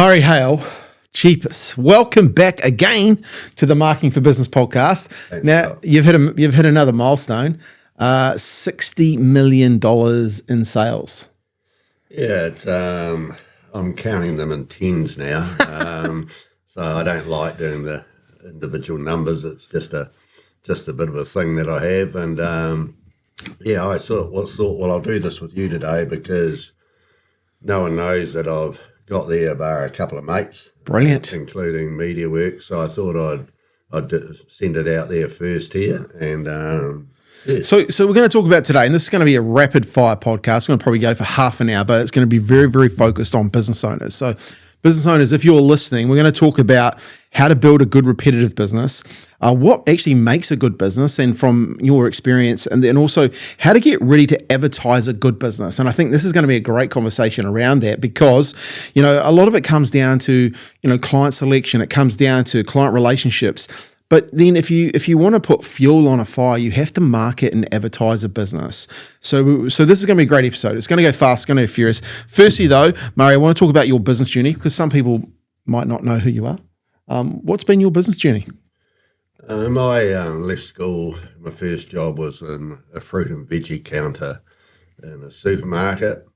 Murray Hale, cheapest. Welcome back again to the Marketing for Business podcast. Thanks, now Scott. you've hit another milestone, $60 million in sales. Yeah, it's I'm counting them in tens now. So I don't like doing the individual numbers. It's just a bit of a thing that I have. And I thought, well, I'll do this with you today because no one knows that I've got there bar a couple of mates. Brilliant. Including MediaWorks. So I thought I'd send it out there first here. And yeah. So we're going to talk about today, and this is going to be a rapid fire podcast. We're going to probably go for half an hour, but it's going to be very, very focused on business owners. So business owners, if you're listening, we're going to talk about how to build a good repetitive business, what actually makes a good business, and from your experience, and then also how to get ready to advertise a good business. And I think this is going to be a great conversation around that because, a lot of it comes down to, client selection. It comes down to client relationships. But then if you want to put fuel on a fire, you have to market and advertise a business. So this is going to be a great episode. It's going to go fast. It's going to go furious. Firstly, though, Murray, I want to talk about your business journey because some people might not know who you are. What's been your business journey? I left school. My first job was in a fruit and veggie counter in a supermarket.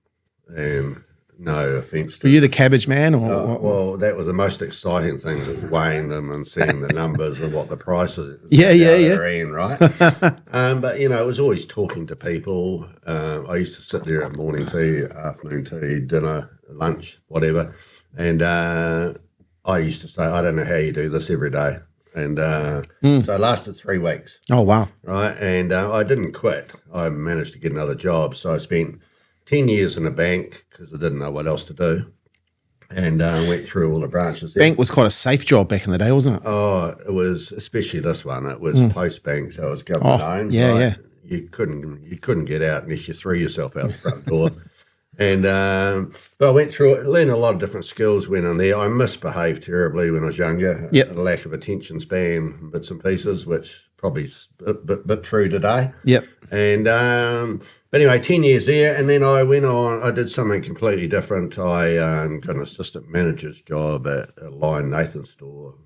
And no offence to Were you the cabbage man? Or well, that was the most exciting thing, was weighing them and seeing the numbers and what the price is. Yeah. In, right? But, it was always talking to people. I used to sit there at morning tea, afternoon tea, dinner, lunch, whatever. And I used to say, I don't know how you do this every day. And so it lasted 3 weeks. Oh, wow. Right? And I didn't quit. I managed to get another job. So I spent 10 years in a bank because I didn't know what else to do, and went through all the branches there. Bank was quite a safe job back in the day, wasn't it? Oh, it was, especially this one. It was post bank, so it was government owned. Yeah, right? yeah. You couldn't get out unless you threw yourself out the front door. And but I went through it, learned a lot of different skills. Went in there. I misbehaved terribly when I was younger. Yep. A lack of attention span, bits and pieces, which probably is a bit true today. Yep. And but anyway, 10 years there, and then I went on. I did something completely different. I got an assistant manager's job at a Lion Nathan store,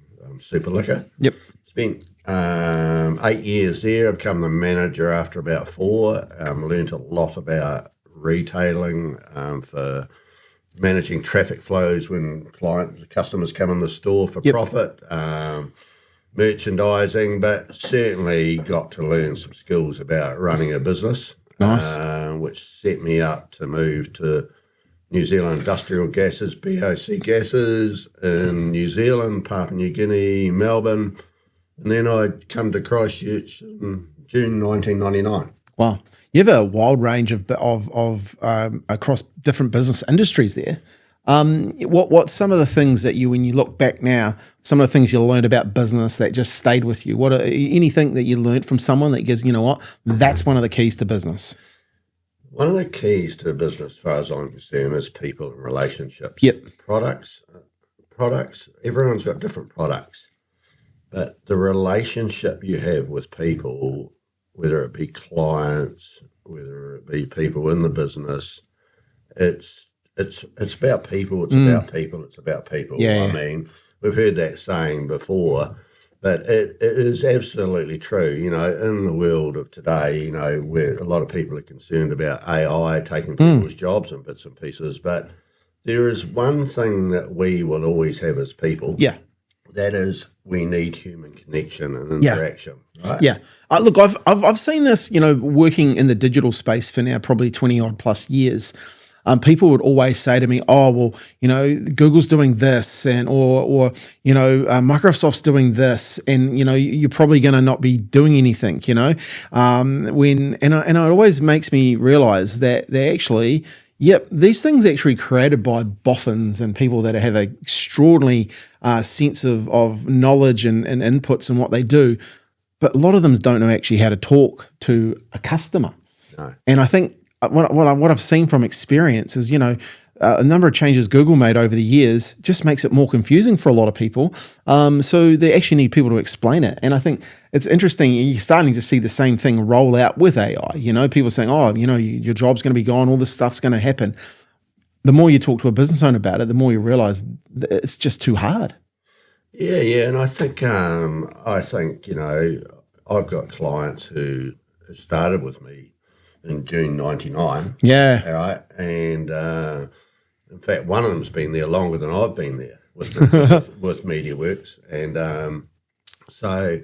super liquor. Yep. Spent 8 years there. I became the manager after about 4. Learned a lot about retailing, for managing traffic flows when customers come in the store for profit, merchandising, but certainly got to learn some skills about running a business. Nice. Which set me up to move to New Zealand Industrial Gases, BOC Gases in New Zealand, Papua New Guinea, Melbourne, and then I'd come to Christchurch in June 1999. Wow. You have a wild range of across different business industries there. What's some of the things that when you look back now, some of the things you learned about business that just stayed with you? What anything that you learned from someone that gives, that's one of the keys to business? One of the keys to business, as far as I'm concerned, is people and relationships. Yep. Products, everyone's got different products, but the relationship you have with people, whether it be clients, whether it be people in the business, it's about people. It's about people. It's about people. Yeah. I mean, we've heard that saying before, but it is absolutely true. In the world of today, where a lot of people are concerned about AI taking people's jobs and bits and pieces, but there is one thing that we will always have as people. Yeah. That is, we need human connection and interaction. Right? Yeah. Look, I've seen this, working in the digital space for now probably 20 odd plus years. People would always say to me, "Oh, well, Google's doing this, and or Microsoft's doing this, and you're probably going to not be doing anything." It always makes me realize that they actually. Yep, these things are actually created by boffins and people that have an extraordinary sense of knowledge and inputs in what they do, but a lot of them don't know actually how to talk to a customer. No. And I think what I've seen from experience is, a number of changes Google made over the years just makes it more confusing for a lot of people. So they actually need people to explain it. And I think it's interesting. You're starting to see the same thing roll out with AI. People saying, "Oh, your job's going to be gone. All this stuff's going to happen." the more you talk to a business owner about it, the more you realize that it's just too hard. Yeah, and I think I've got clients who started with me in June '99. Yeah. All right, and in fact, one of them's been there longer than I've been there with with MediaWorks, and so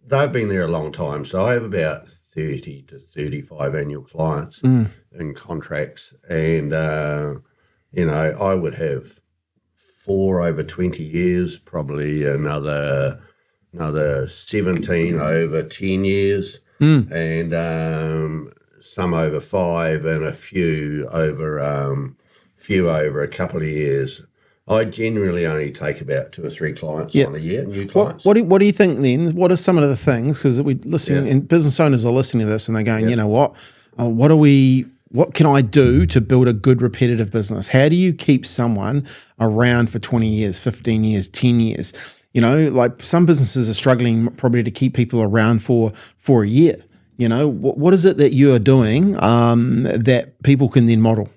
they've been there a long time. So I have about 30 to 35 annual clients in contracts, and I would have 4 over 20 years, probably another 17 over 10 years, and some over 5, and a few over a couple of years. I generally only take about 2 or 3 clients on a year, new clients. What do you think then? What are some of the things? Because we listen, and business owners are listening to this, and they're going, you know what? What can I do to build a good repetitive business? How do you keep someone around for 20 years, 15 years, 10 years? Like some businesses are struggling probably to keep people around for a year. What is it that you are doing that people can then model?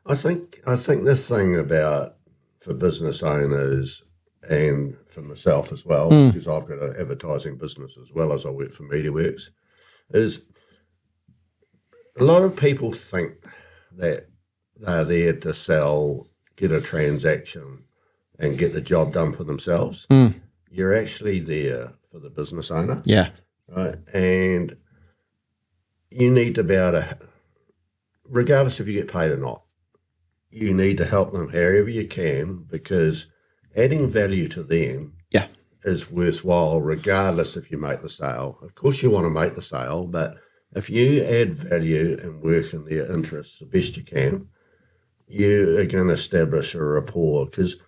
I think the thing about for business owners and for myself as well, because I've got an advertising business as well as I work for MediaWorks, is a lot of people think that they're there to sell, get a transaction, and get the job done for themselves. You're actually there for the business owner. Yeah. Right. And you need to be able to, regardless if you get paid or not, you need to help them however you can, because adding value to them is worthwhile regardless if you make the sale. Of course you want to make the sale, but if you add value and work in their interests the best you can, you are going to establish a rapport, because,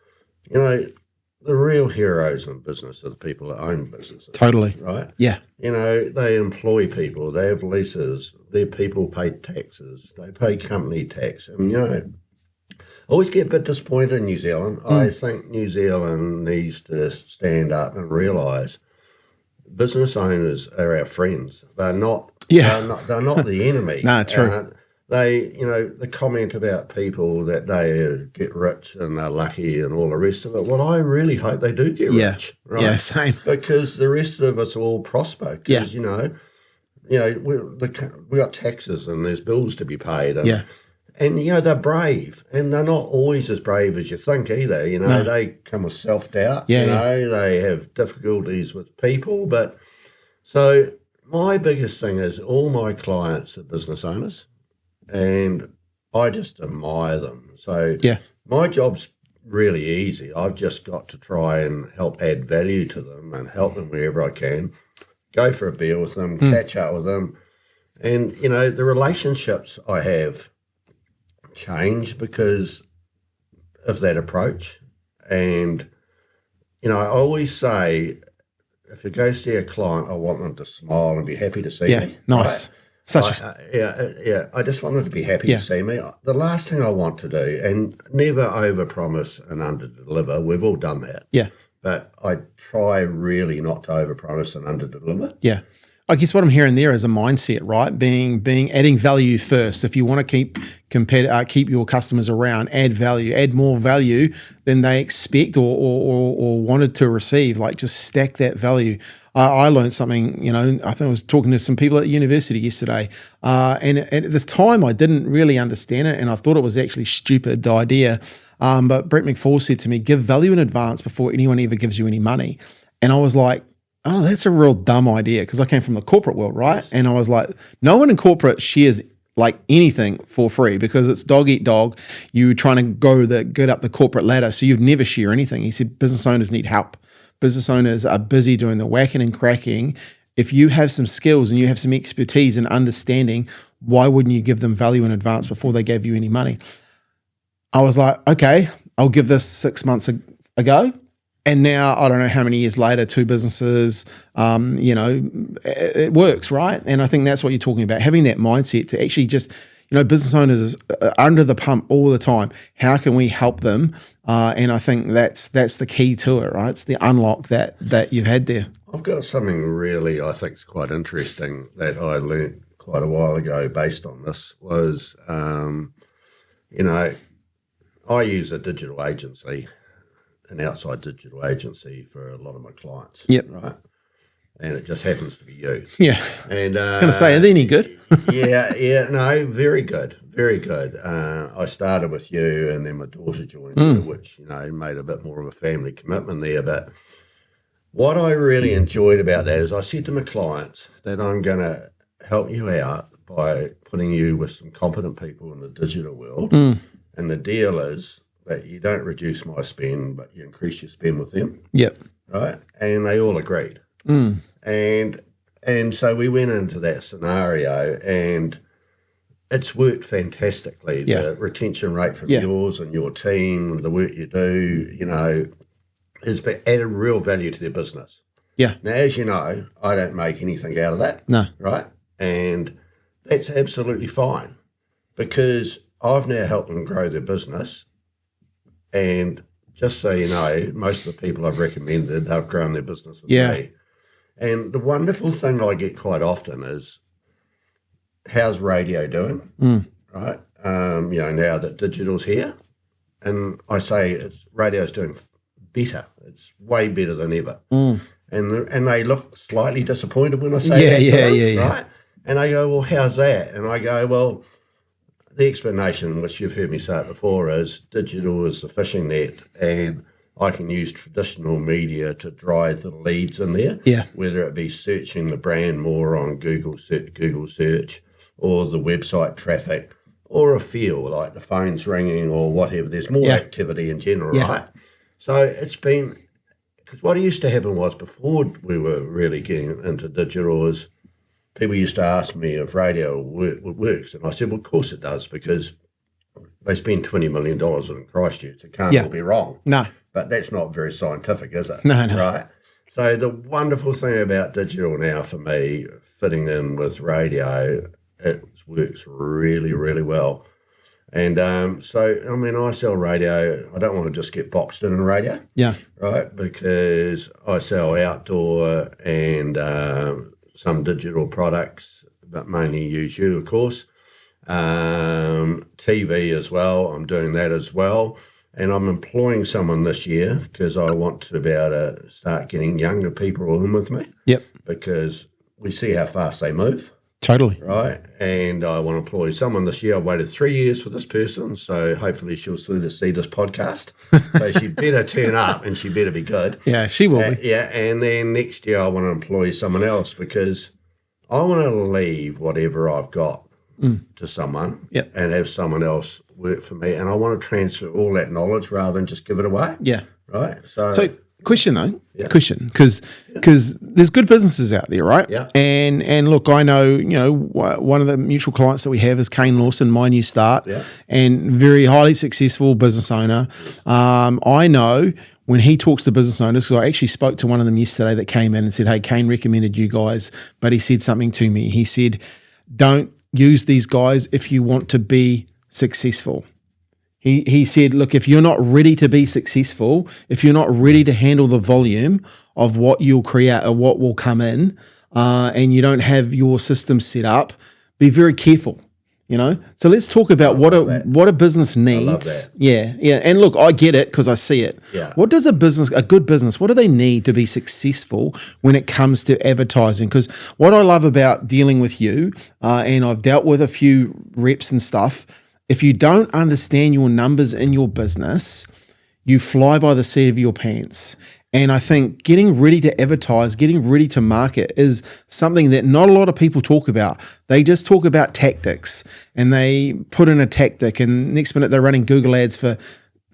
the real heroes in business are the people that own businesses. Totally. Right? Yeah. They employ people, they have leases, their people pay taxes, they pay company tax. And, I always get a bit disappointed in New Zealand. I think New Zealand needs to stand up and realise business owners are our friends. They're not. Yeah. They're not the enemy. No, true. The comment about people that they get rich and they're lucky and all the rest of it. Well, I really hope they do get rich. Right? Yeah, same. Because the rest of us all prosper. Because, we got taxes and there's bills to be paid. And, and they're brave, and they're not always as brave as you think either. They come with self-doubt. They have difficulties with people. But so my biggest thing is all my clients are business owners, and I just admire them. So my job's really easy. I've just got to try and help add value to them and help them wherever I can. Go for a beer with them, catch up with them. And, the relationships I have change because of that approach. And, I always say, if you go see a client, I want them to smile and be happy to see me. Yeah, nice. Right? I just want them to be happy to see me. The last thing I want to do, and never overpromise and underdeliver, we've all done that. Yeah. But I try really not to overpromise and underdeliver. Yeah. I guess what I'm hearing there is a mindset, right? Being adding value first. If you want to keep your customers around, add value, add more value than they expect or wanted to receive. Like just stack that value. I learned something. I think I was talking to some people at university yesterday, and at this time I didn't really understand it, and I thought it was actually stupid, the idea. But Brett McFall said to me, "Give value in advance before anyone ever gives you any money," and I was like, oh, that's a real dumb idea, because I came from the corporate world, right? Yes. And I was like, no one in corporate shares like anything for free, because it's dog eat dog. You're trying to get up the corporate ladder, so you'd never share anything. He said business owners need help. Business owners are busy doing the whacking and cracking. If you have some skills and you have some expertise and understanding, why wouldn't you give them value in advance before they gave you any money? I was like, okay, I'll give this 6 months a go. And now, I don't know how many years later, 2 businesses, it works, right? And I think that's what you're talking about, having that mindset to actually just, business owners are under the pump all the time. How can we help them? And I think that's the key to it, right? It's the unlock that you've had there. I've got something really I think is quite interesting that I learned quite a while ago based on this was, I use a digital agency, an outside digital agency for a lot of my clients. Yep. Right. And it just happens to be you. Yeah. And I was going to say, are they any good? no, very good, very good. I started with you, and then my daughter joined you, which made a bit more of a family commitment there. But what I really enjoyed about that is I said to my clients that I'm going to help you out by putting you with some competent people in the digital world, and the deal is that you don't reduce my spend, but you increase your spend with them. Yep. Right, and they all agreed. And so we went into that scenario, and it's worked fantastically. Yeah. The retention rate from yours and your team, the work you do, has been added real value to their business. Yeah. Now, as you know, I don't make anything out of that. No. Right? And that's absolutely fine because I've now helped them grow their business. And just so you know, most of the people I've recommended have grown their business with me. And the wonderful thing I get quite often is, how's radio doing? Right? Now that digital's here. And I say radio's doing better. It's way better than ever. And they look slightly disappointed when I say that. Right? And I go, well, how's that? And I go, well, the explanation, which you've heard me say it before, is digital is the fishing net, and I can use traditional media to drive the leads in there, whether it be searching the brand more on Google search, or the website traffic, or a feel like the phone's ringing or whatever. There's more activity in general, right? So it's been, because what used to happen was before we were really getting into digital is people used to ask me if radio works, and I said, well, of course it does, because they spend $20 million in Christchurch. It can't all be wrong. No. But that's not very scientific, is it? No. Right? So the wonderful thing about digital now for me, fitting in with radio, it works really, really well. And I sell radio. I don't want to just get boxed in radio. Yeah. Right? Because I sell outdoor and some digital products, but mainly use you, of course. TV as well. I'm doing that as well. And I'm employing someone this year because I want to be able to start getting younger people in with me. Yep. Because we see how fast they move. Totally. Right. And I want to employ someone this year. I waited 3 years for this person, so hopefully she'll see this podcast. So she better turn up and she better be good. Yeah, she will be. Yeah. And then next year I want to employ someone else because I want to leave whatever I've got to someone and have someone else work for me. And I want to transfer all that knowledge rather than just give it away. Yeah. Right. So question though, because there's good businesses out there, right? Yeah. And look, I know, one of the mutual clients that we have is Kane Lawson, my new start, and very highly successful business owner. I know when he talks to business owners, because I actually spoke to one of them yesterday that came in and said, hey, Kane recommended you guys, but he said something to me. He said, don't use these guys if you want to be successful. He said, look, if you're not ready to be successful, if you're not ready to handle the volume of what you'll create or what will come in, and you don't have your system set up, be very careful. So let's talk about what a business needs. I love that. Yeah. And look, I get it because I see it. Yeah. What does a good business, what do they need to be successful when it comes to advertising? Because what I love about dealing with you, and I've dealt with a few reps and stuff, if you don't understand your numbers in your business, you fly by the seat of your pants. And I think getting ready to advertise, getting ready to market is something that not a lot of people talk about. They just talk about tactics and they put in a tactic and next minute they're running Google ads for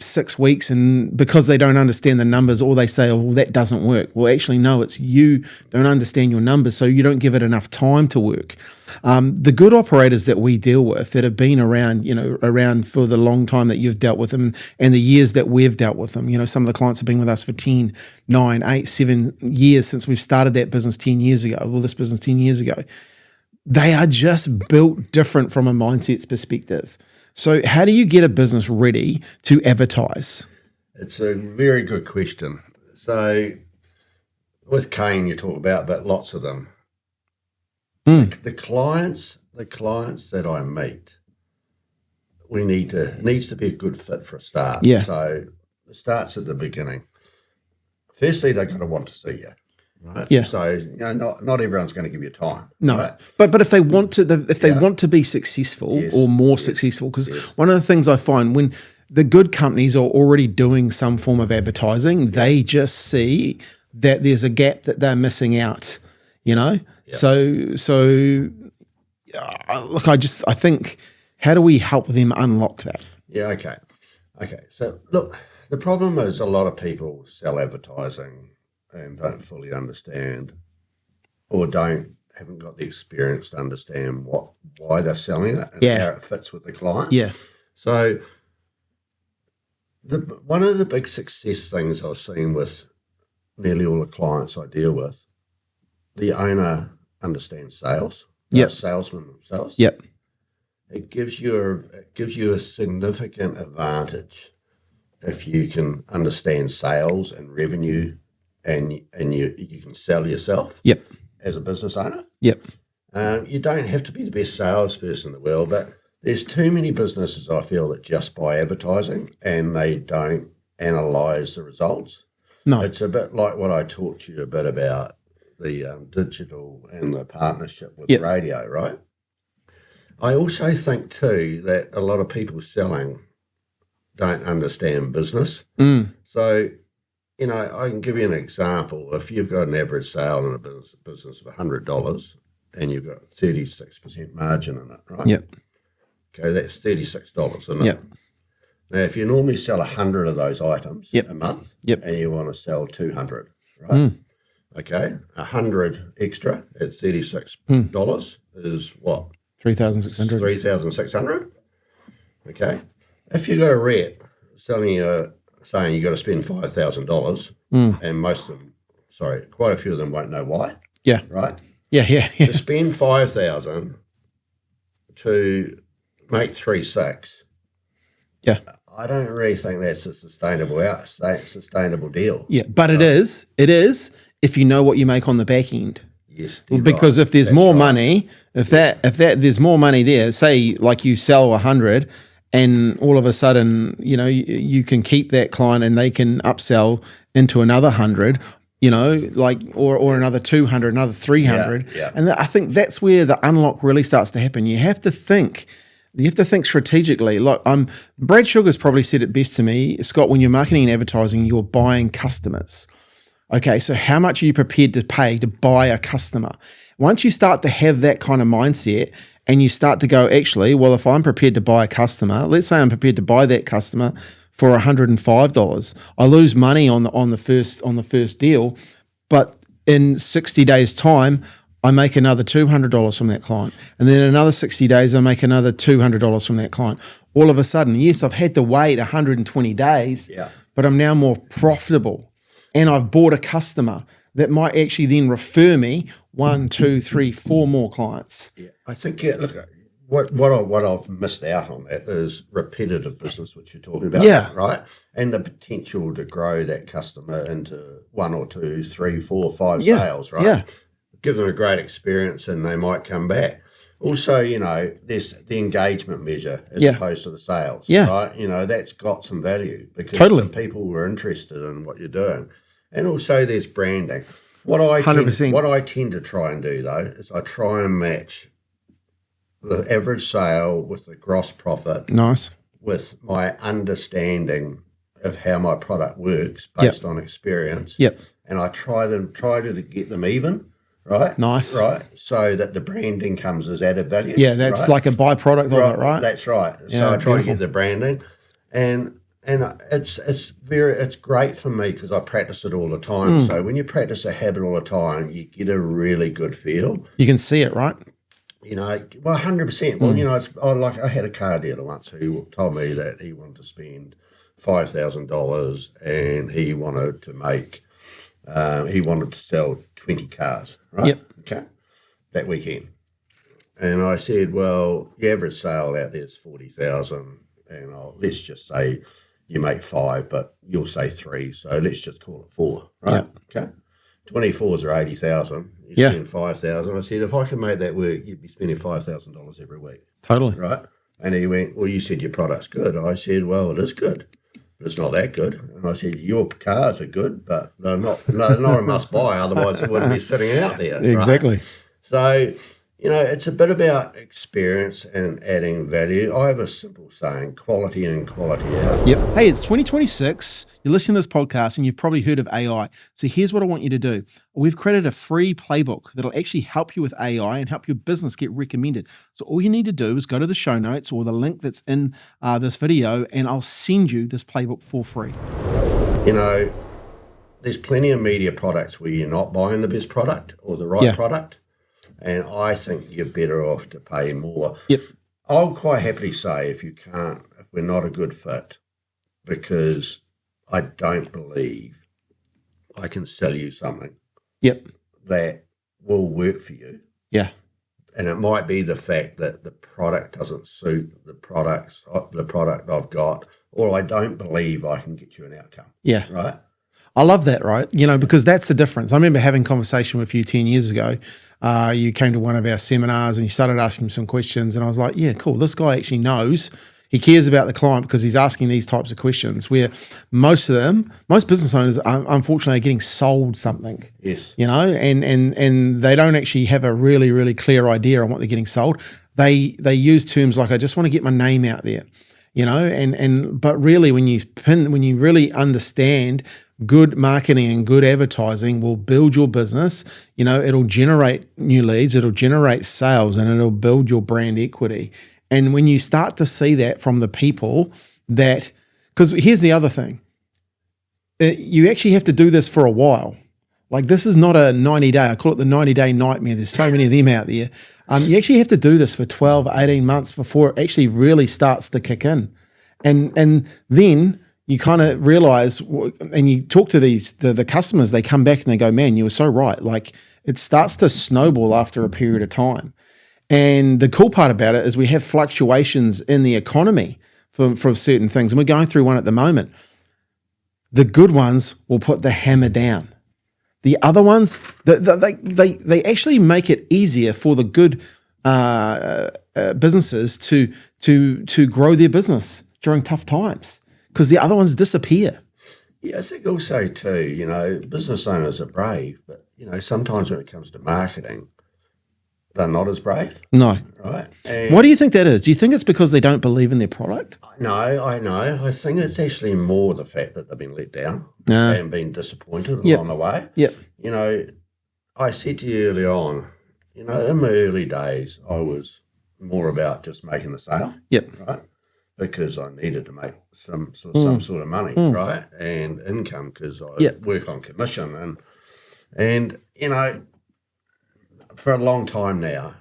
6 weeks, and because they don't understand the numbers, or they say, oh, well, that doesn't work. Well, actually, no, it's you don't understand your numbers, so you don't give it enough time to work. The good operators that we deal with that have been around for the long time that you've dealt with them and the years that we've dealt with them, some of the clients have been with us for 10, 9, 8, 7 years since we've started that business 10 years ago, or this business 10 years ago. They are just built different from a mindset's perspective. So how do you get a business ready to advertise? It's a very good question. So with Kane you talk about, but lots of them. The clients the clients that I meet, it needs to be a good fit for a start. Yeah. So it starts at the beginning. Firstly, they've got to want to see you. Right. Yeah. So not everyone's going to give you time. No, right? but if they want to, want to be successful or more successful, because one of the things I find when the good companies are already doing some form of advertising, they just see that there's a gap that they're missing out. So look, I think, how do we help them unlock that? Yeah. Okay. So look, the problem is a lot of people sell advertising and don't fully understand, or haven't got the experience to understand why they're selling it and how it fits with the client. Yeah. So one of the big success things I've seen with nearly all the clients I deal with, the owner understands sales. They're salesmen themselves. Yep. It gives you a significant advantage if you can understand sales and revenue, and you can sell yourself. Yep. As a business owner. Yep. You don't have to be the best salesperson in the world, but there's too many businesses, I feel, that just buy advertising and they don't analyse the results. No. It's a bit like what I talked to you a bit about, the digital and the partnership with radio, right? I also think too that a lot of people selling don't understand business. So, I can give you an example. If you've got an average sale in a business of $100 and you've got 36% margin in it, right? Yep. Okay, that's $36, isn't it? Yep. Now, if you normally sell 100 of those items a month and you want to sell 200, right? Okay, 100 extra at $36 is what? 3,600. 3,600. Okay. If you've got a rep saying you got to spend $5,000, and quite a few of them won't know why. Yeah. Right? Yeah. To spend $5,000 to make 3,600. Yeah. I don't really think that's a sustainable deal. Yeah, but it is if you know what you make on the back end. Yes, because if there's more money, if there's more money there, say like you sell 100 and all of a sudden, you can keep that client and they can upsell into another 100, or another 200, another 300. Yeah. And I think that's where the unlock really starts to happen. You have to think strategically. Like Brad Sugar's probably said it best to me, Scott, when you're marketing and advertising, you're buying customers. Okay, so how much are you prepared to pay to buy a customer? Once you start to have that kind of mindset and you start to go, actually, well, if I'm prepared to buy a customer, let's say I'm prepared to buy that customer for $105, I lose money on the first deal, but in 60 days' time, I make another $200 from that client. And then in another 60 days, I make another $200 from that client. All of a sudden, yes, I've had to wait 120 days, but I'm now more profitable. And I've bought a customer that might actually then refer me 1, 2, 3, 4 more clients. Yeah, I think, look, what I've missed out on that is repetitive business, which you're talking about, right? And the potential to grow that customer into 1 or 2, 3, 4, 5 sales, right? Yeah. Give them a great experience and they might come back. Also, there's the engagement measure as opposed to the sales, right? That's got some value because some people were interested in what you're doing. And also there's branding. What I tend to try and do, though, is I try and match the average sale with the gross profit. Nice. With my understanding of how my product works based on experience. Yep. And I try to get them even. Right. Nice. Right. So that the branding comes as added value. Yeah, that's like a byproduct of it, right? That's right. So I try to get the branding, and it's great for me because I practice it all the time. So when you practice a habit all the time, you get a really good feel. You can see it, right? 100%. Well, I had a car dealer once who told me that he wanted to spend $5,000 and he wanted to sell 20 cars, right? Yep. Okay. That weekend. And I said, well, the average sale out there is 40,000, and let's just say you make 5, but you'll say 3, so let's just call it 4, right? Yep. Okay. 24s are 80,000. You Yeah. spend 5,000. I said, if I can make that work, you'd be spending $5,000 every week. Totally. Right? And he went, well, you said your product's good. I said, well, it is good, but it's not that good. And I said, your cars are good, but they're not a must buy. Otherwise, it wouldn't be sitting out there. Right? Exactly. So, it's a bit about experience and adding value. I have a simple saying, quality in, quality out. Yep. Hey, it's 2026. You're listening to this podcast and you've probably heard of AI. So here's what I want you to do. We've created a free playbook that'll actually help you with AI and help your business get recommended. So all you need to do is go to the show notes or the link that's in this video, and I'll send you this playbook for free. There's plenty of media products where you're not buying the best product or the right product. And I think you're better off to pay more. Yep. I'll quite happily say if we're not a good fit, because I don't believe I can sell you something that will work for you. Yeah. And it might be the fact that the product doesn't suit the product I've got, or I don't believe I can get you an outcome. Yeah. Right? I love that, right? Because that's the difference. I remember having a conversation with you 10 years ago. You came to one of our seminars and you started asking some questions, and I was like, yeah, cool. This guy actually knows. He cares about the client because he's asking these types of questions, where most business owners, unfortunately, are getting sold something. Yes. And they don't actually have a really, really clear idea on what they're getting sold. They use terms like, I just want to get my name out there. But really when you really understand, good marketing and good advertising will build your business. It'll generate new leads, it'll generate sales, and it'll build your brand equity. And when you start to see that from the people because here's the other thing, you actually have to do this for a while. Like, this is not a 90-day, I call it the 90-day nightmare. There's so many of them out there. You actually have to do this for 12, 18 months before it actually really starts to kick in. And then you kind of realize, and you talk to the customers, they come back and they go, man, you were so right. Like, it starts to snowball after a period of time. And the cool part about it is we have fluctuations in the economy for certain things. And we're going through one at the moment. The good ones will put the hammer down. The other ones, they actually make it easier for the good businesses to grow their business during tough times, because the other ones disappear. Yeah, I think also too, business owners are brave, but sometimes when it comes to marketing, they're not as brave. No. Right? Why do you think that is? Do you think it's because they don't believe in their product? No, I know. I think it's actually more the fact that they've been let down and been disappointed along the way. Yep. I said to you early on, in my early days, I was more about just making the sale. Yep. Right? Because I needed to make some sort of money, right? And income, because I work on commission. And for a long time now,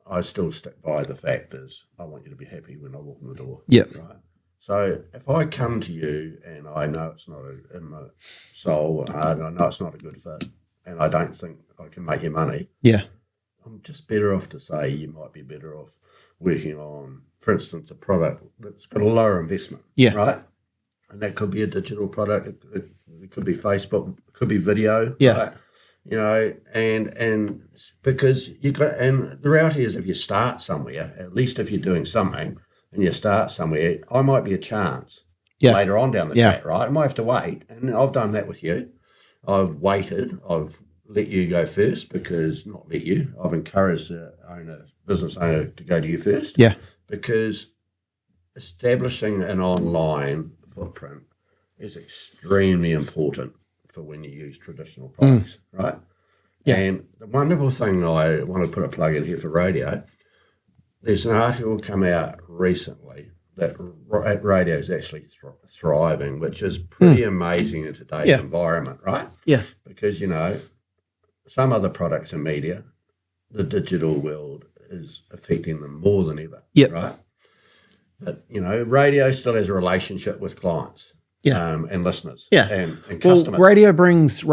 I still stick by the fact is I want you to be happy when I walk in the door. Yeah. Right. So if I come to you and I know it's not in my soul and I know it's not a good fit and I don't think I can make you money, I'm just better off to say you might be better off working on, for instance, a product that's got a lower investment. Yeah. Right. And that could be a digital product. It could be Facebook. It could be video. Yeah. Right? And because and the reality is, if you start somewhere, at least if you're doing something and you start somewhere, I might be a chance later on down the track, right? I might have to wait. And I've done that with you. I've waited. I've let you go first I've encouraged the business owner to go to you first. Yeah. Because establishing an online footprint is extremely important for when you use traditional products, right? Yeah. And the wonderful thing I want to put a plug in here for radio, there's an article come out recently that radio is actually thriving, which is pretty amazing in today's environment, right? Yeah. Because, some other products in media, the digital world is affecting them more than ever, right? But, radio still has a relationship with clients. And listeners, and customers. Well, radio brings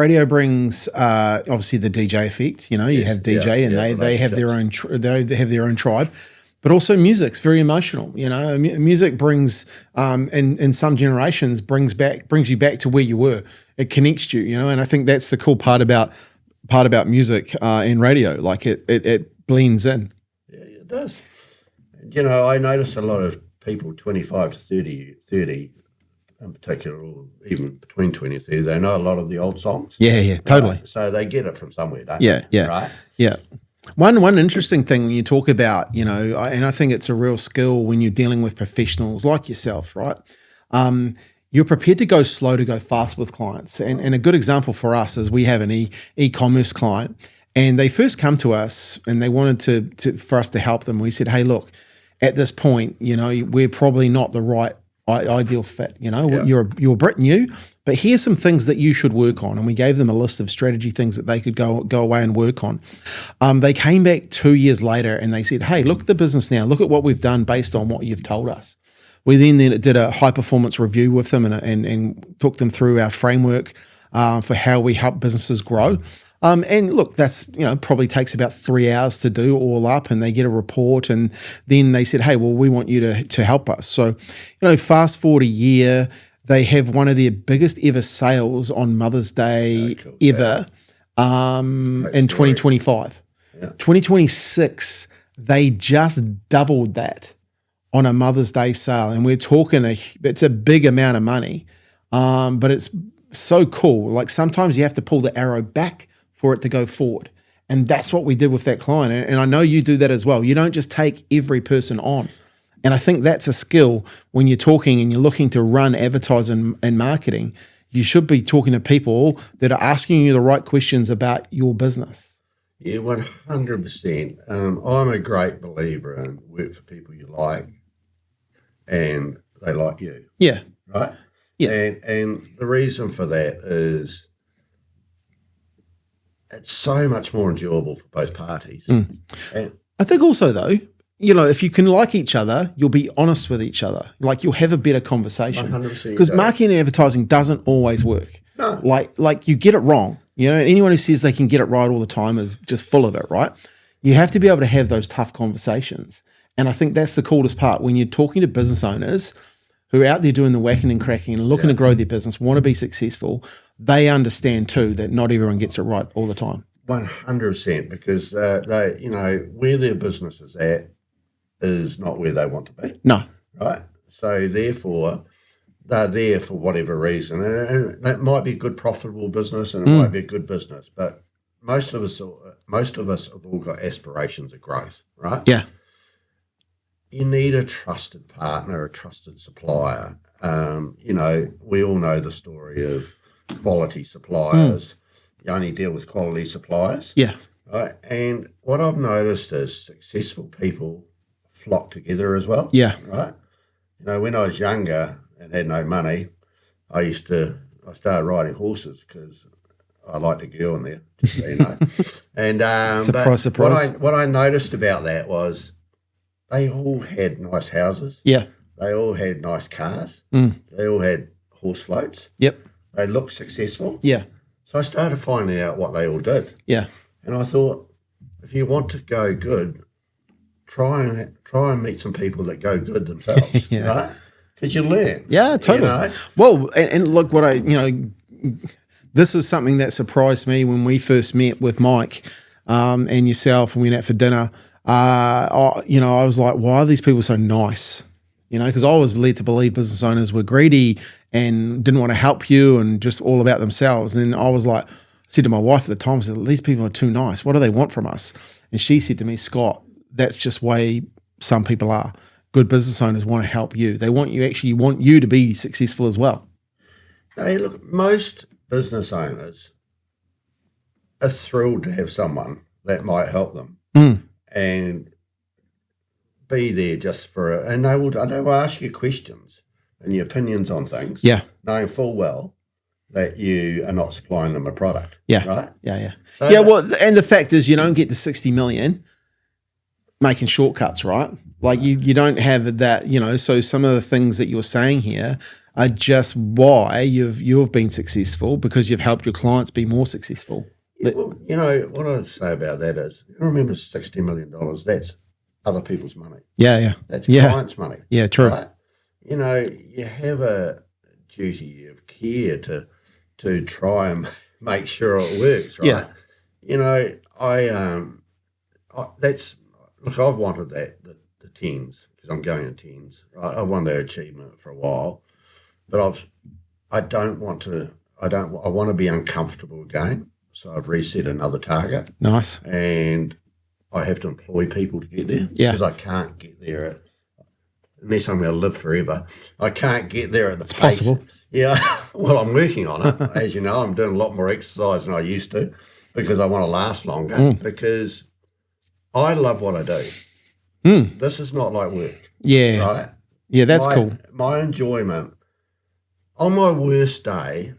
obviously the DJ effect. You have DJ, and they have their own they have their own tribe, but also music's very emotional. Music brings in some generations brings you back to where you were. It connects you. And I think that's the cool part about part about music and radio. Like it blends in. Yeah, it does. You know, I notice a lot of people 25 to 30 in particular, or even between 20 and 30, they know a lot of the old songs. Yeah, totally. Right? So they get it from somewhere, don't Yeah, they? yeah. Right? Yeah. One interesting thing when you talk about, you know, and I think it's a real skill when you're dealing with professionals like yourself, right? You're prepared to go slow to go fast with clients. And a good example for us is we have an e-commerce client, and they first come to us and they wanted for us to help them. We said, hey, look, at this point, you know, we're probably not the right ideal fit. You know, you're a Brit new, but here's some things that you should work on. And we gave them a list of strategy things that they could go away and work on. They came back 2 years later and they said, hey, look at the business now. Look at what we've done based on what you've told us. We then did a high performance review with them and took them through our framework for how we help businesses grow. And look, that's, you know, probably takes about 3 hours to do all up, and they get a report, and then they said, hey, well, we want you to help us. So, you know, fast forward a year, they have one of their biggest ever sales on Mother's Day ever in 2025. Yeah. 2026, they just doubled that on a Mother's Day sale. And we're talking, it's a big amount of money, but it's so cool. Like sometimes you have to pull the arrow back for it to go forward. And that's what we did with that client. And I know you do that as well. You don't just take every person on. And I think that's a skill when you're talking and you're looking to run advertising and marketing. You should be talking to people that are asking you the right questions about your business. Yeah, 100%. I'm a great believer in work for people you like and they like you. Yeah. Right? Yeah. And the reason for that is it's so much more enjoyable for both parties. And I think also though, you know, if you can like each other, you'll be honest with each other. Like you'll have a better conversation. 100%. Because marketing and advertising doesn't always work. No. Like you get it wrong. You know, anyone who says they can get it right all the time is just full of it, right? You have to be able to have those tough conversations. And I think that's the coolest part when you're talking to business owners who are out there doing the whacking and cracking and looking to grow their business, want to be successful. They understand too that not everyone gets it right all the time. 100%, because they, you know, where their business is at is not where they want to be. No. Right? So therefore, they're there for whatever reason. And that might be a good, profitable business and it might be a good business. But most of us have all got aspirations of growth, right? Yeah. You need a trusted partner, a trusted supplier. You know, we all know the story of quality suppliers. You only deal with quality suppliers. Yeah. Right? And what I've noticed is successful people flock together as well. Yeah. Right? You know, when I was younger and had no money, I started riding horses because I liked a girl in there, just so you know. And surprise. What I noticed about that was they all had nice houses. Yeah. They all had nice cars. They all had horse floats. Yep. They looked successful. Yeah. So I started finding out what they all did. Yeah. And I thought, if you want to go good, try and meet some people that go good themselves, right? Because you learn. Yeah, totally. You know? Well, and look, this is something that surprised me when we first met with Mike and yourself, and we went out for dinner. I was like, why are these people so nice? You know, because I was led to believe business owners were greedy and didn't want to help you and just all about themselves. And I was like, said to my wife at the time, I said, these people are too nice. What do they want from us? And she said to me, Scott, that's just way some people are. Good business owners want to help you. They want you to be successful as well. Hey, look, most business owners are thrilled to have someone that might help them and be there just and they will ask you questions and your opinions on things. Yeah. Knowing full well that you are not supplying them a product. Yeah. Right? Yeah. So and the fact is you don't get to 60 million making shortcuts, right? Like you don't have that, you know, so some of the things that you're saying here are just why you've been successful, because you've helped your clients be more successful. Yeah, well, you know, what I'd say about that is, remember $60 million, that's other people's money. Yeah. That's clients' money. Yeah, true. Right? You know, you have a duty of care to try and make sure it works, right? Yeah. I've wanted the tens, because I'm going to tens. Right? I want that achievement for a while, but I want to be uncomfortable again. So I've reset another target. Nice. And I have to employ people to get there. Yeah. Because I can't get there unless I'm going to live forever. I can't get there at the pace. Possible. Yeah. Well, I'm working on it. As you know, I'm doing a lot more exercise than I used to, because I want to last longer, because I love what I do. This is not like work. Yeah. Right? Yeah, that's cool. My enjoyment, on my worst day,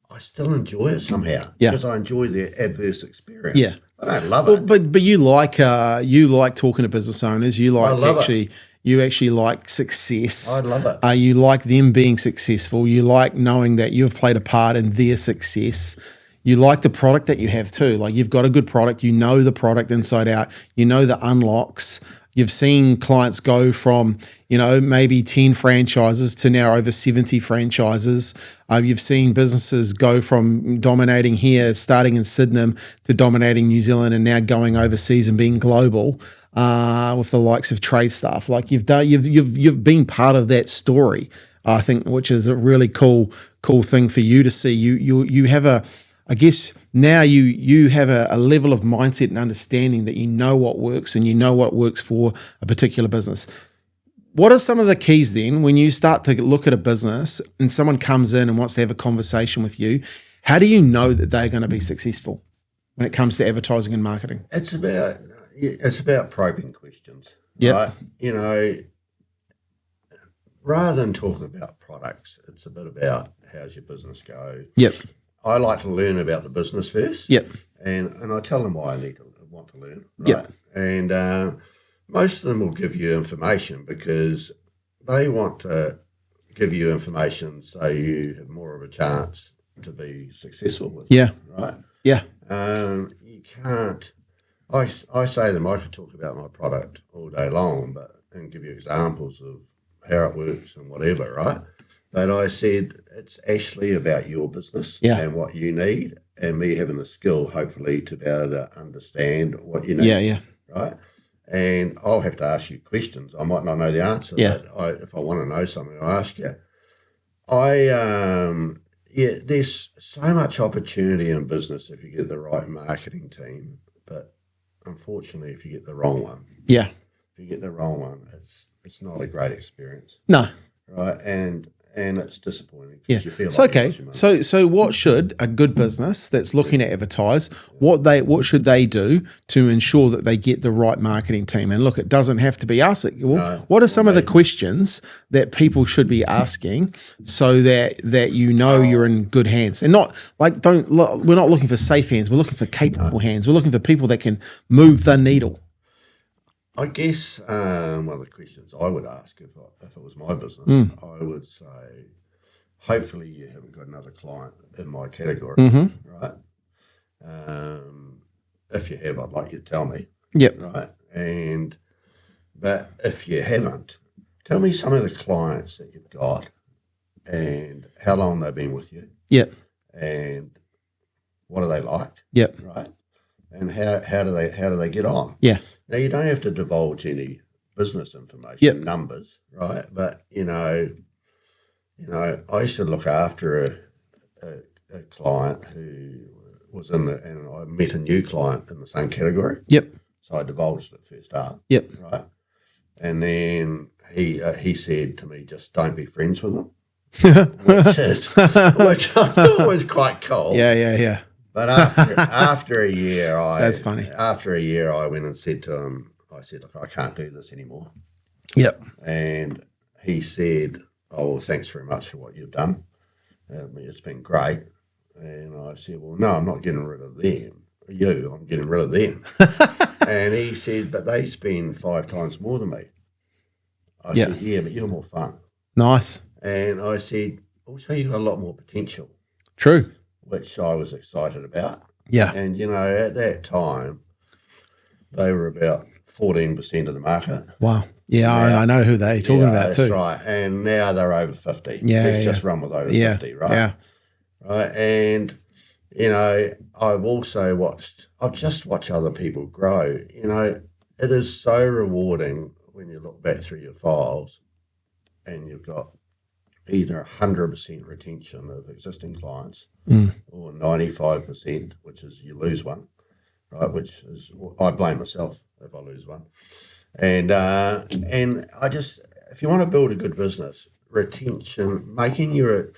I still enjoy it somehow, because I enjoy the adverse experience. Yeah. I don't love it. But you like talking to business owners. You like you actually like success. I love it. You like them being successful. You like knowing that you've played a part in their success. You like the product that you have too. Like, you've got a good product. You know the product inside out. You know the unlocks. You've seen clients go from, maybe 10 franchises to now over 70 franchises. You've seen businesses go from dominating here, starting in Sydenham, to dominating New Zealand, and now going overseas and being global with the likes of Trade Staff. Like, you've been part of that story, I think, which is a really cool thing for you to see. You have I guess now you have a level of mindset and understanding that you know what works, and you know what works for a particular business. What are some of the keys then when you start to look at a business and someone comes in and wants to have a conversation with you? How do you know that they're going to be successful when it comes to advertising and marketing? It's about probing questions. Yeah. Right? Rather than talking about products, it's a bit about how's your business go. Yep. I like to learn about the business first. Yep. And I tell them why I want to learn. Right? Yep. And most of them will give you information because they want to give you information so you have more of a chance to be successful with it. Yeah. Right? Yeah. You can't. I say to them, I could talk about my product all day long, and give you examples of how it works and whatever, right? But I said, it's actually about your business and what you need, and me having the skill, hopefully, to be able to understand what you need. Yeah. Right? And I'll have to ask you questions. I might not know the answer, but if I want to know something, I'll ask you. There's so much opportunity in business if you get the right marketing team, but unfortunately, if you get the wrong one. Yeah. If you get the wrong one, it's not a great experience. No. Right? And it's disappointing. Yeah. You feel So like okay. So what should a good business that's looking to advertise, what should they do to ensure that they get the right marketing team? And look, it doesn't have to be us. What are some of the questions that people should be asking so that you're in good hands? And not like we're not looking for safe hands. We're looking for capable hands. We're looking for people that can move the needle. I guess one of the questions I would ask if it was my business, I would say, hopefully you haven't got another client in my category, right? If you have, I'd like you to tell me. Yep. Right? But if you haven't, tell me some of the clients that you've got and how long they've been with you. Yep. And what are they like? Yep. Right? And how do they get on? Yeah. Now, you don't have to divulge any business information, numbers, right? But, I used to look after a client who was and I met a new client in the same category. Yep. So I divulged it first up. Yep. Right. And then he said to me, just don't be friends with them, which I thought was quite cool. Yeah. But after a year, that's funny. After a year, I went and said to him, look, I can't do this anymore. Yep. And he said, oh, well, thanks very much for what you've done. It's been great. And I said, well, no, I'm not getting rid of them. I'm getting rid of them. And he said, but they spend 5 times more than me. I said, yeah, but you're more fun. Nice. And I said, also, you've got a lot more potential. True. Which I was excited about. Yeah. And, at that time, they were about 14% of the market. Wow. Yeah, I know who they're talking about too. That's right. And now they're over 50. Yeah. Let's just run with over 50, right? Yeah. Right. And, you know, I've just watched other people grow. You know, it is so rewarding when you look back through your files and you've got either 100% retention of existing clients or 95%, which is you lose one, right? Which is, I blame myself if I lose one. And I just, if you want to build a good business, retention, making your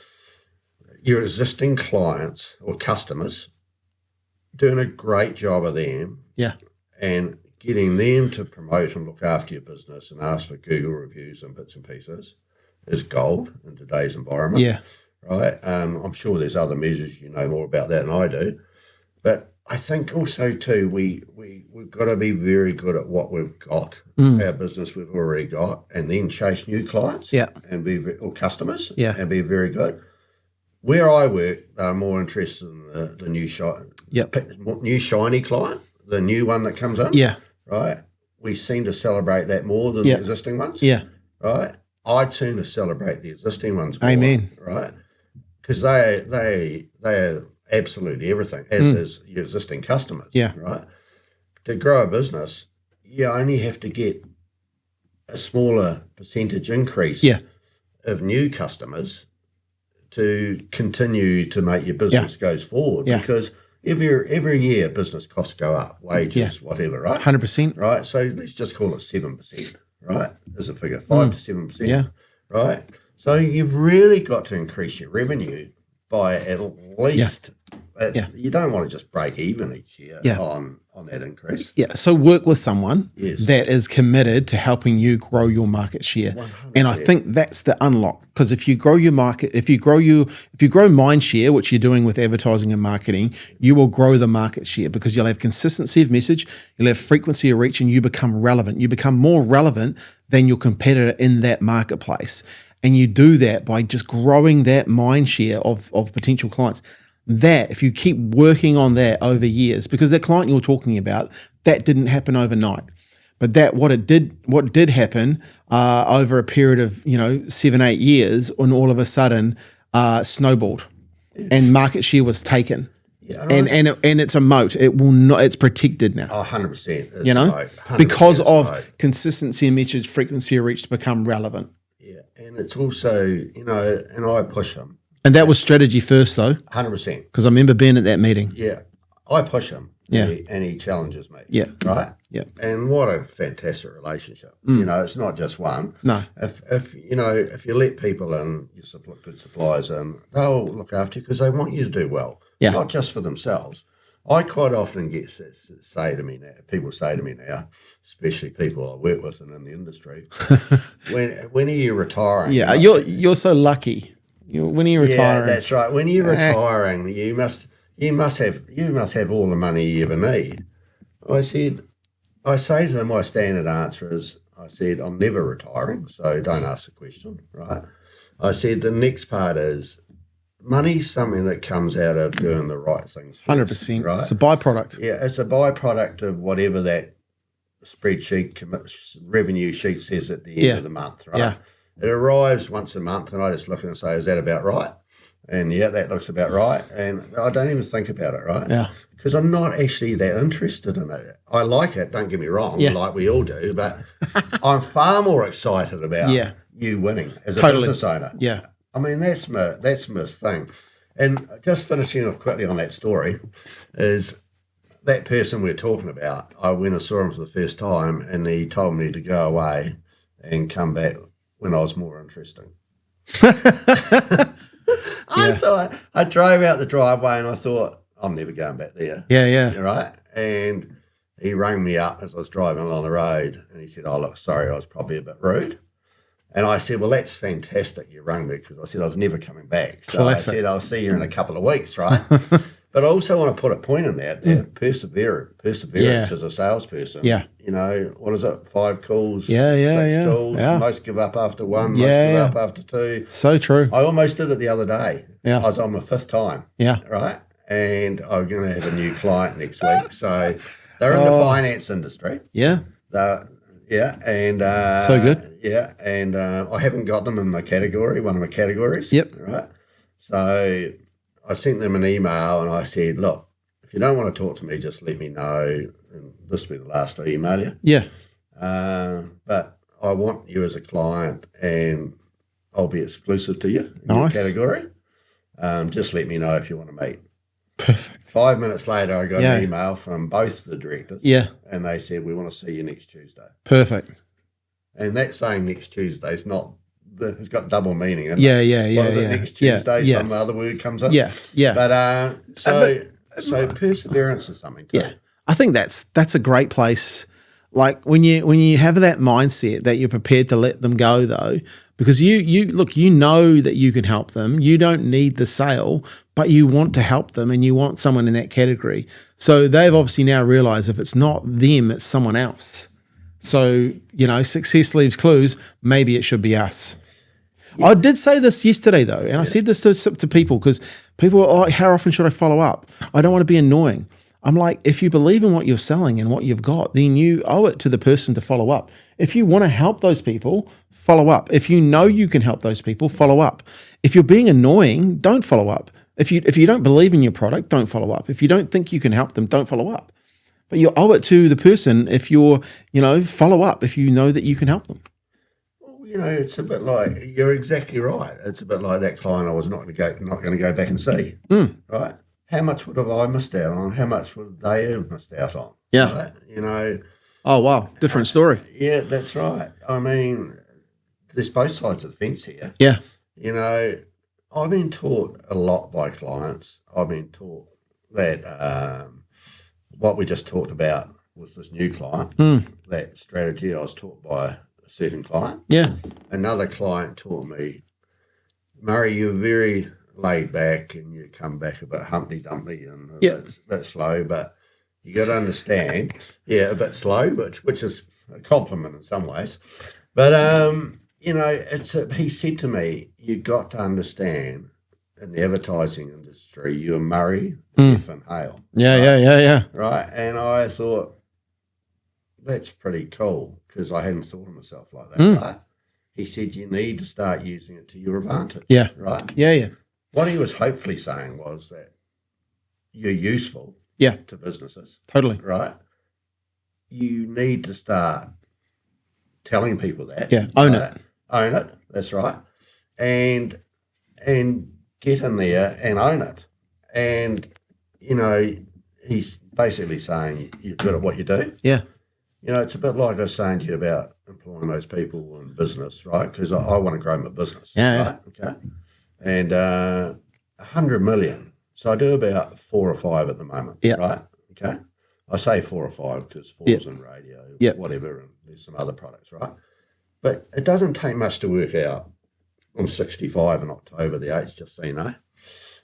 existing clients or customers, doing a great job of them, and getting them to promote and look after your business and ask for Google reviews and bits and pieces is gold in today's environment. Yeah. Right. I'm sure there's other measures, you know more about that than I do, but I think also too we've got to be very good at what we've got, our business we've already got, and then chase new clients, and or customers, and be very good. Where I work, they're more interested in the new shiny client, the new one that comes in. Yeah. Right. We seem to celebrate that more than the existing ones. Yeah. Right. I'd sooner celebrate the existing ones more. Amen. Right. Because they are absolutely everything, as is your existing customers. Yeah. Right. To grow a business, you only have to get a smaller percentage increase of new customers to continue to make your business goes forward, because every year business costs go up, wages, whatever, right? 100%. Right. So let's just call it 7%, right? As a figure, 5 to 7%. Right. So you've really got to increase your revenue by at least. You don't want to just break even each year on that increase. Yeah. So work with someone that is committed to helping you grow your market share. 100%. And I think that's the unlock, because if you grow your market, if you grow mind share, which you're doing with advertising and marketing, you will grow the market share, because you'll have consistency of message, you'll have frequency of reach, and you become relevant. You become more relevant than your competitor in that marketplace. And you do that by just growing that mind share of potential clients. That, if you keep working on that over years, because that client you're talking about, that didn't happen overnight, but what did happen over a period of 7-8 years, and all of a sudden snowballed, and market share was taken. Yeah, and it's a moat. It will not. It's protected now. 100%. Because of consistency and message, frequency of reach to become relevant. Yeah, and it's also and I push them. And that was strategy first, though. 100%. Because I remember being at that meeting. Yeah, I push him. Yeah, and he challenges me. Yeah, right. Yeah, and what a fantastic relationship. It's not just one. No, if you let people in, good suppliers in, they'll look after you because they want you to do well. Yeah, not just for themselves. I quite often get people say to me now, especially people I work with and in the industry, when are you retiring? Yeah, you're so lucky. When are you retiring? Yeah, that's right. When you're retiring, you must have all the money you ever need. I say to them, my standard answer is, I'm never retiring, so don't ask the question, right? I said the next part is, money's something that comes out of doing the right things. 100%. Right? It's a byproduct. Yeah, it's a byproduct of whatever that spreadsheet revenue sheet says at the end of the month, right? Yeah. It arrives once a month, and I just look and say, is that about right? And that looks about right. And I don't even think about it, right? Yeah. Because I'm not actually that interested in it. I like it, don't get me wrong, like we all do, but I'm far more excited about you winning as a business owner. Yeah. I mean, that's my thing. And just finishing off quickly on that story is that person we're talking about, I went and saw him for the first time, and he told me to go away and come back when I was more interesting. I drove out the driveway and I thought, I'm never going back there. Yeah, yeah. Right? And he rang me up as I was driving along the road, and he said, oh, look, sorry, I was probably a bit rude. And I said, well, that's fantastic you rang me, because I said I was never coming back. So classic. I said, I'll see you in a couple of weeks, right? But I also want to put a point in that, perseverance as a salesperson. Yeah. What is it? 5 calls, 6 calls. Yeah. Most give up after 1, most give up after 2. So true. I almost did it the other day. Yeah. I was on my 5th time. Yeah. Right? And I'm going to have a new client next week. So they're in the finance industry. Yeah. And so good. Yeah. And I haven't got them in my category, one of my categories. Yep. Right. So I sent them an email and I said, look, if you don't want to talk to me, just let me know. And this will be the last I email you. Yeah. But I want you as a client and I'll be exclusive to you in Nice. your category. Just let me know if you want to meet. Perfect. 5 minutes later, I got Yeah. an email from both the directors. Yeah. And they said, we want to see you next Tuesday. Perfect. And that saying next Tuesday is not, it's got double meaning. Isn't Yeah, it? yeah, yeah, What is it, yeah. next Tuesday? Yeah. Some other word comes up. Yeah, yeah. But so perseverance is something too. Yeah, I think that's a great place. Like when you have that mindset that you're prepared to let them go, though, because you look, you know that you can help them. You don't need the sale, but you want to help them, and you want someone in that category. So they've obviously now realised if it's not them, it's someone else. So success leaves clues. Maybe it should be us. I did say this yesterday, though, and I said this to people because people are like, how often should I follow up? I don't want to be annoying. I'm like, if you believe in what you're selling and what you've got, then you owe it to the person to follow up. If you want to help those people, follow up. If you know you can help those people, follow up. If you're being annoying, don't follow up. If you don't believe in your product, don't follow up. If you don't think you can help them, don't follow up. But you owe it to the person if you're, follow up if you know that you can help them. It's a bit like, you're exactly right. It's a bit like that client I was not going to go back and see, right? How much would have I missed out on? How much would they have missed out on? Yeah. Right? Oh, wow. Different story. Yeah, that's right. I mean, there's both sides of the fence here. Yeah. I've been taught a lot by clients. I've been taught that what we just talked about with this new client, that strategy I was taught by a certain client. Yeah. Another client taught me, Murray, you're very laid back and you come back a bit Humpty Dumpty and a bit slow, but you got to understand, a bit slow, which is a compliment in some ways. But, he said to me, you got to understand in the advertising industry, you're Murray, and Hale. Yeah. Right. And I thought, that's pretty cool because I hadn't thought of myself like that. Right? He said, you need to start using it to your advantage. Yeah. Right. Yeah. What he was hopefully saying was that you're useful to businesses. Totally. Right? You need to start telling people that. Yeah, own it. Own it, that's right. And get in there and own it. And, he's basically saying you're good at what you do. Yeah. It's a bit like I was saying to you about employing those people in business, right? Because I want to grow my business. Yeah. Right? Okay. And 100 million. So I do about 4 or 5 at the moment. Yeah. Right. Okay. I say 4 or 5 because 4's in radio, whatever, and there's some other products, right? But it doesn't take much to work out. I'm 65 in October the 8th, just so you know.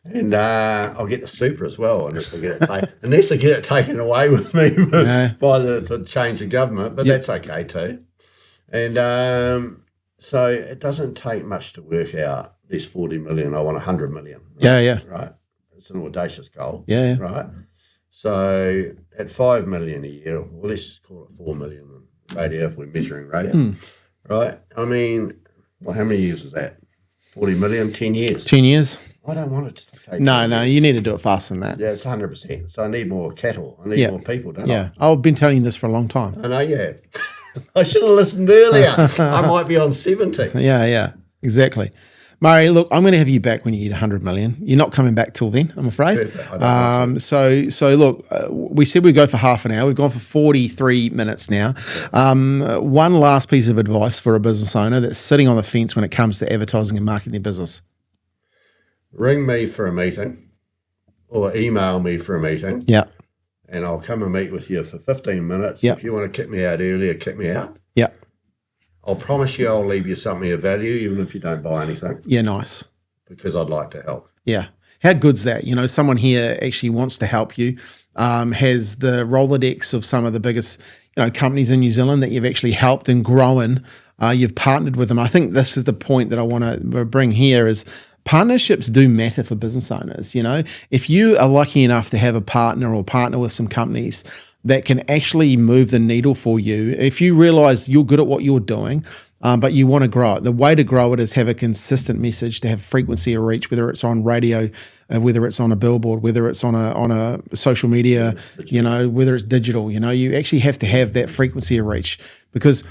And I'll get the super as well, unless I get it taken away with me by the change of government, but that's okay too. And so it doesn't take much to work out this 40 million, I want 100 million. Right? Right. It's an audacious goal. Yeah. Right. So at 5 million a year, well, let's just call it 4 million in radio if we're measuring radio. Right. I mean, how many years is that? 40 million, 10 years. 10 years. I don't want it to take 10 No, years. you need to do it faster than that. Yeah, it's 100%. So I need more cattle. I need more people, don't I? Yeah. I've been telling you this for a long time. I know you have. I should have listened earlier. I might be on 70. Yeah, exactly. Murray, look, I'm going to have you back when you get 100 million. You're not coming back till then, I'm afraid. Perfect. I don't So look, we said we'd go for half an hour. We've gone for 43 minutes now. One last piece of advice for a business owner that's sitting on the fence when it comes to advertising and marketing their business. Ring me for a meeting or email me for a meeting. Yeah. And I'll come and meet with you for 15 minutes. Yeah. If you want to kick me out earlier, kick me out. Yeah. I'll promise you I'll leave you something of value, even if you don't buy anything. Yeah, nice. Because I'd like to help. Yeah. How good's that? Someone here actually wants to help you, has the Rolodex of some of the biggest, companies in New Zealand that you've actually helped and grown. You've partnered with them. I think this is the point that I want to bring here is partnerships do matter for business owners. If you are lucky enough to have a partner or partner with some companies that can actually move the needle for you, if you realize you're good at what you're doing, but you want to grow it. The way to grow it is have a consistent message, to have frequency of reach, whether it's on radio, whether it's on a billboard, whether it's on a social media, whether it's digital. You actually have to have that frequency of reach, because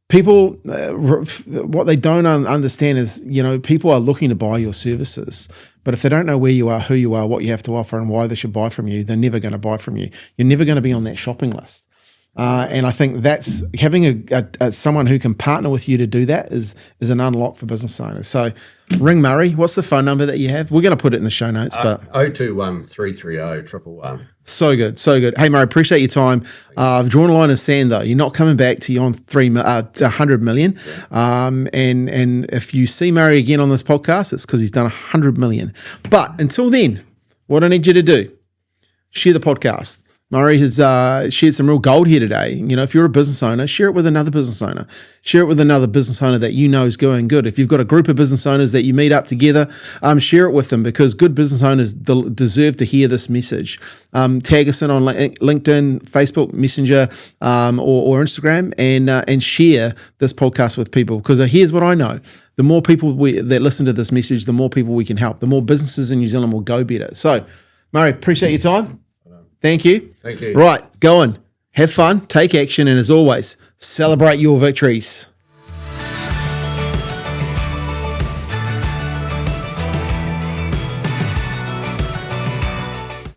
people, what they don't understand is, people are looking to buy your services, but if they don't know where you are, who you are, what you have to offer, and why they should buy from you, they're never going to buy from you. You're never going to be on that shopping list. And I think that's having someone who can partner with you to do that is an unlock for business owners. So ring Murray. What's the phone number that you have? We're going to put it in the show notes. But 021 330 111. So good. Hey, Murray, appreciate your time. I've drawn a line in the sand, though. You're not coming back to you on 100 million. And if you see Murray again on this podcast, it's because he's done 100 million. But until then, what I need you to do, share the podcast. Murray has shared some real gold here today. If you're a business owner, share it with another business owner. Share it with another business owner that is going good. If you've got a group of business owners that you meet up together, share it with them, because good business owners deserve to hear this message. Tag us in on LinkedIn, Facebook, Messenger, or Instagram, and share this podcast with people. Because here's what I know. The more people that listen to this message, the more people we can help. The more businesses in New Zealand will go better. So, Murray, appreciate your time. Thank you. Thank you. Right, go on. Have fun, take action, and as always, celebrate your victories.